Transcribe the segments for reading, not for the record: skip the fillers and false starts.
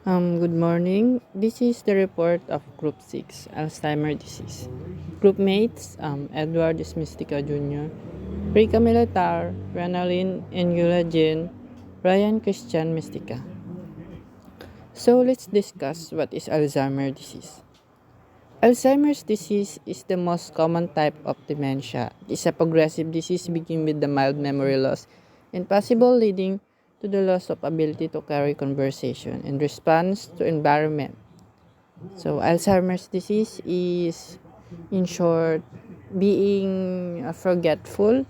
Good morning. This is the report of Group 6, Alzheimer disease. Group mates, Edward Mystica Jr., Rika Militar, Renalyn Engula Jean, Ryan Christian Mystica. So let's discuss what is Alzheimer disease. Alzheimer's disease is the most common type of dementia. It is a progressive disease beginning with the mild memory loss and possible leading to the loss of ability to carry conversation in response to environment. So Alzheimer's disease is, in short, being forgetful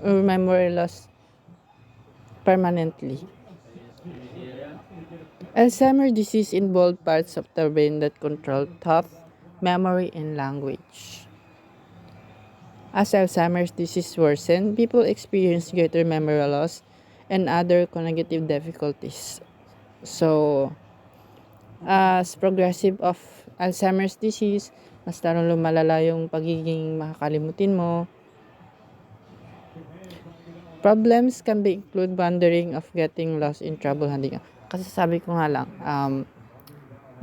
or memory loss permanently. Alzheimer's disease involves parts of the brain that control thought, memory, and language. As Alzheimer's disease worsens, people experience greater memory loss and other cognitive difficulties. So, as progressive of Alzheimer's disease, mas lalong lumalala yung pagiging makakalimutin mo. Problems can be include wondering of getting lost in trouble handling. Kasi sabi ko nga lang,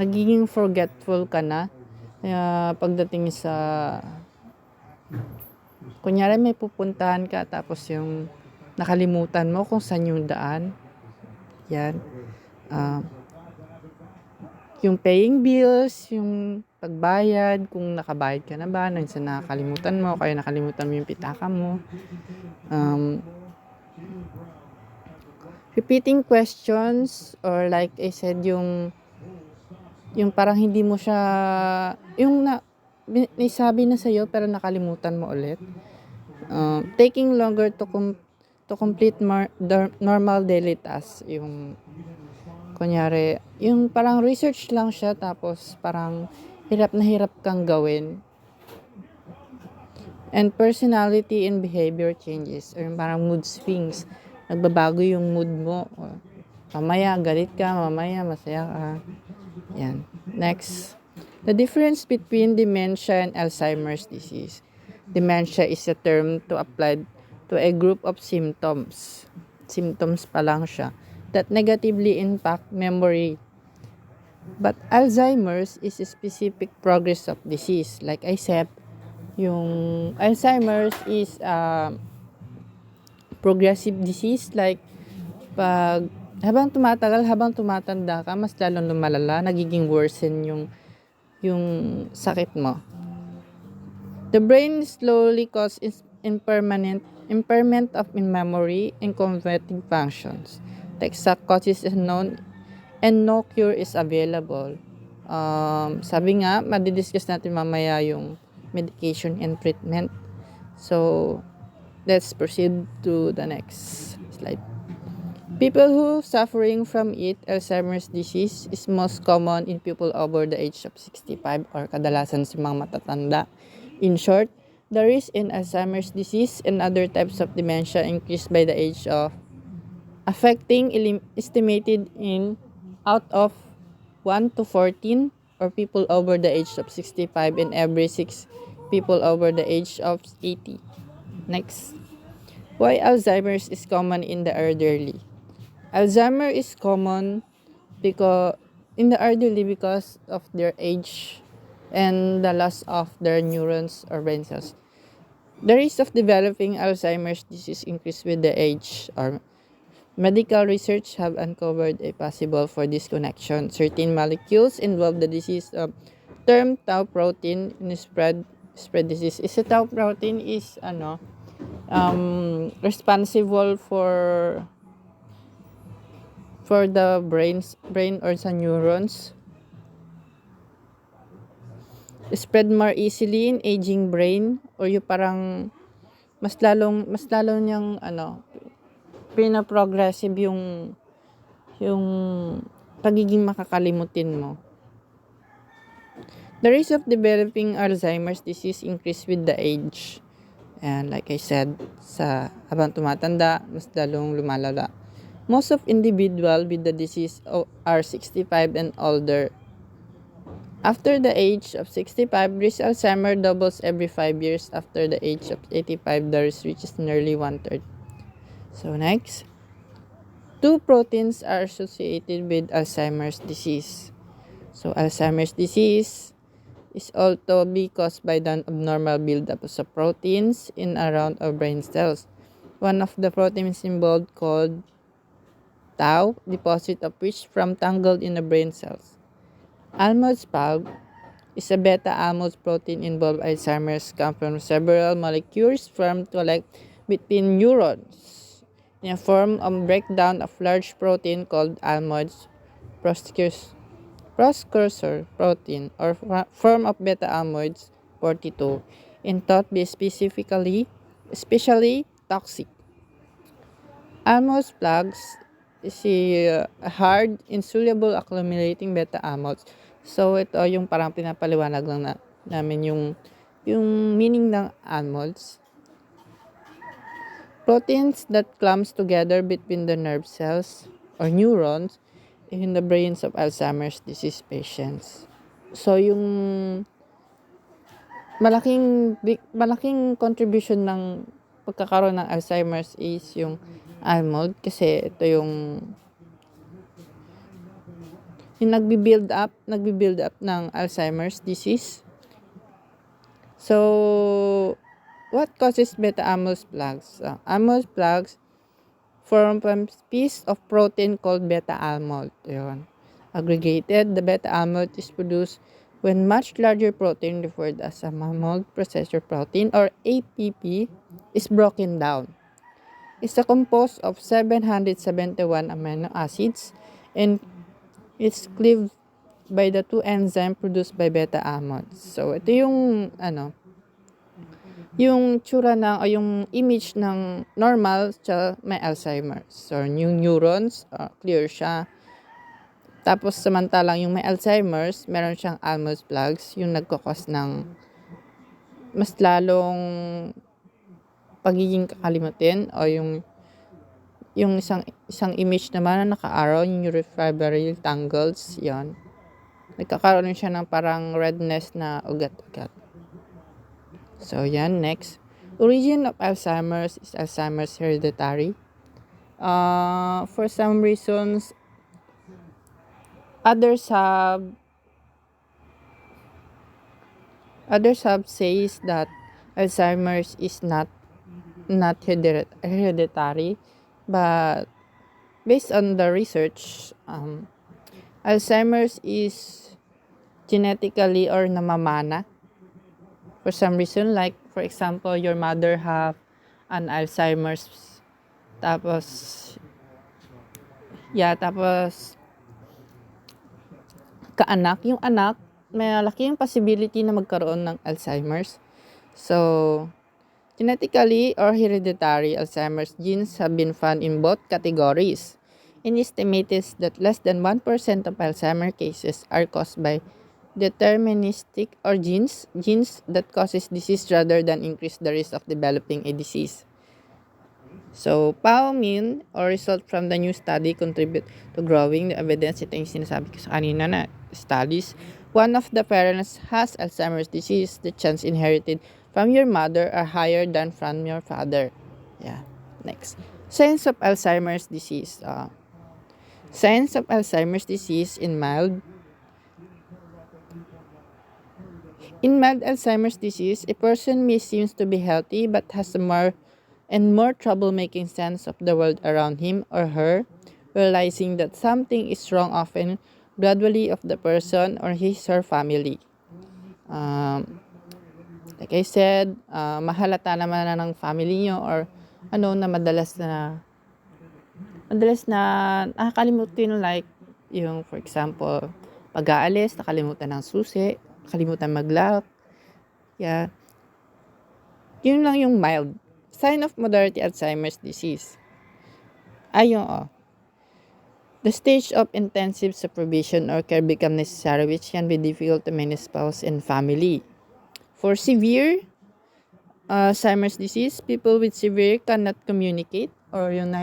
nagiging forgetful ka na. Pagdating sa, kunyari may pupuntahan ka tapos yung nakalimutan mo kung saan yung daan. Yan. Yung paying bills, yung pagbayad, kung nakabayad ka na ba, minsan nakakalimutan mo, kaya nakalimutan mo yung pitaka mo. Repeating questions, or like I said, yung parang hindi mo siya, yung sabi na sa'yo pero nakalimutan mo ulit. Taking longer to complete normal daily tasks. Yung kunyari, yung parang research lang siya tapos parang hirap na hirap kang gawin. And personality and behavior changes, or parang mood swings. Nagbabago yung mood mo. Mamaya galit ka, mamaya masaya ka. Yan. Next. The difference between dementia and Alzheimer's disease. Dementia is a term to apply to a group of symptoms. Symptoms pa lang siya that negatively impact memory. But Alzheimer's is a specific progress of disease. Like I said, yung Alzheimer's is a progressive disease. Like, habang tumatanda ka, mas lalong lumalala, nagiging worsen yung sakit mo. The brain slowly causes impairment of memory and cognitive functions. The exact cause is unknown and no cure is available. Sabi nga, madidiscuss natin mamaya yung medication and treatment. So, let's proceed to the next slide. People who suffering from Alzheimer's disease is most common in people over the age of 65 or kadalasan sa mga matatanda. In short, the risk in Alzheimer's disease and other types of dementia increased by the age of affecting estimated in out of 1 to 14 or people over the age of 65 and every 6 people over the age of 80. Next. Why Alzheimer's is common in the elderly? Alzheimer's is common because in the elderly because of their age and the loss of their neurons or brain cells. The risk of developing Alzheimer's disease increase with the age, or medical research have uncovered a possible for this connection. Certain molecules involve the disease of term tau protein in spread disease. Is tau protein is responsible for the brain or sa neurons. Spread more easily in aging brain, or yung parang mas lalong niyang pina-progressive yung pagiging makakalimutin mo. The risk of developing Alzheimer's disease increase with the age. And like I said, habang tumatanda, mas lalong lumalala. Most of individuals with the disease are 65 and older. After the age of 65, risk Alzheimer doubles every 5 years. After the age of 85, the risk reaches nearly 1/3. So next. Two proteins are associated with Alzheimer's disease. So Alzheimer's disease is also be caused by the abnormal buildup of proteins in around our brain cells. One of the proteins involved called tau, deposit of which from tangled in the brain cells. Almond's pulp is a beta-amyloid protein involved Alzheimer's come from several molecules formed to collect between neurons in a form of breakdown of large protein called amyloid precursor protein or form of beta-amyloid 42 in thought be especially toxic. Amyloid plaques is a hard, insoluble accumulating beta-amyloid. So, ito yung parang pinapaliwanag lang namin yung meaning ng amyloids. Proteins that clumps together between the nerve cells or neurons in the brains of Alzheimer's disease patients. So, yung malaking contribution ng pagkakaroon ng Alzheimer's is yung amyloid kasi ito yung nagbi-build up ng Alzheimer's disease. So, what causes beta-amyloid plaques? Amyloid plaques form from piece of protein called beta-amyloid. Yun. Aggregated, the beta-amyloid is produced when much larger protein referred as a amyloid precursor protein or APP is broken down. It's composed of 771 amino acids and it's cleaved by the two enzymes produced by beta-amyloid. So, ito yung yung tsura ng o yung image ng normal sa may Alzheimer's. So, yung neurons, clear siya. Tapos, samantalang yung may Alzheimer's, meron siyang amyloid plaques, yung nagkakos ng mas lalong pagiging kakalimutin o yung isang image naman na naka-arrow, yung neurofibril tangles, yon. Nagkakaroon siya ng parang redness na ugat-ugat. So, yan. Next. Origin of Alzheimer's is Alzheimer's hereditary. For some reasons, others have says that Alzheimer's is not hereditary, but based on the research, Alzheimer's is genetically or namamana for some reason, like for example your mother have an Alzheimer's tapos yung anak may malaking possibility na magkaroon ng Alzheimer's. So genetically or hereditary Alzheimer's genes have been found in both categories. It is estimated that less than 1% of Alzheimer's cases are caused by deterministic or genes that causes disease rather than increase the risk of developing a disease. So, mean or result from the new study contribute to growing the evidence. Ito yung sinasabi ko sa kanina na studies. One of the parents has Alzheimer's disease. The chance inherited from your mother are higher than from your father. Yeah. Next. Signs of Alzheimer's disease. Signs of Alzheimer's disease in mild Alzheimer's disease, a person may seem to be healthy but has more trouble making sense of the world around him or her, realizing that something is wrong often gradually of the person or his or family. Like I said, mahalata naman na ng family nyo or na madalas na nakakalimutin, like yung for example, pag-aalis, nakalimutan ng susi, nakalimutan mag-lock. Yeah. Yun lang yung mild. Sign of moderate Alzheimer's disease. The stage of intensive supervision or care become necessary, which can be difficult to many spouse and family. For severe Alzheimer's disease, people with severe cannot communicate or yung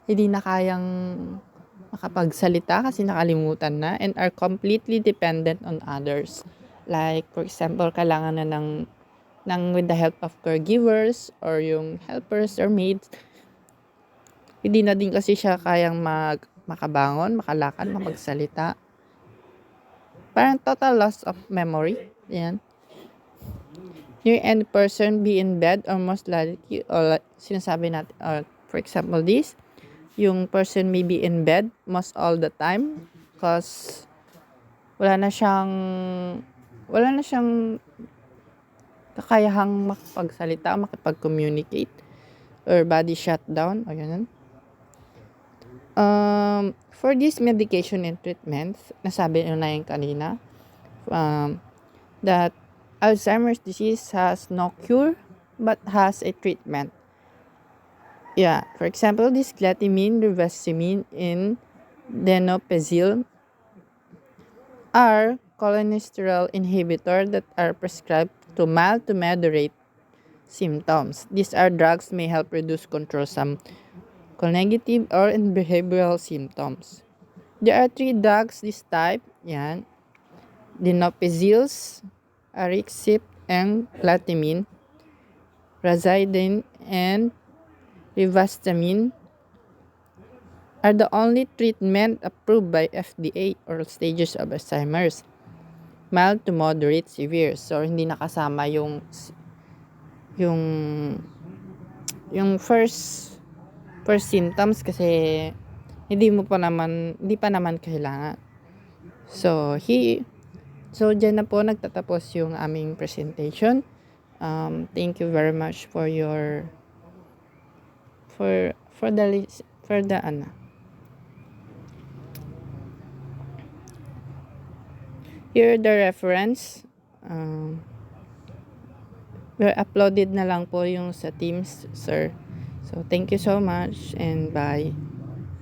hindi na kayang makapagsalita kasi nakalimutan na and are completely dependent on others. Like, for example, kailangan na ng with the help of caregivers or yung helpers or maids Hindi na din kasi siya kayang makabangon, makalakad, makapagsalita. Parang total loss of memory. Yan. Near end person be in bed or most likely, or sinasabi natin, or for example this, yung person may be in bed most all the time because wala na siyang kakayahang makapagsalita, makipag-communicate, or body shutdown, o yun. For this medication and treatments, nasabi nyo na yung kanina, that Alzheimer's disease has no cure but has a treatment. Yeah, for example, this glutamine, rivastigmine, and donepezil are cholesterol inhibitor that are prescribed to mild to moderate symptoms. These are drugs may help reduce control some cognitive or behavioral symptoms. There are 3 drugs this type. Yan. Donepezils, Arixip, and glutamine. Razidine and rivastigmine are the only treatment approved by FDA or stages of Alzheimer's. Mild to moderate severe. So, hindi nakasama yung first symptoms kasi hindi pa naman kailangan. So dyan na po nagtatapos yung aming presentation. Thank you very much for your for the here the reference. We're uploaded na lang po yung sa Teams, sir. So thank you so much and bye.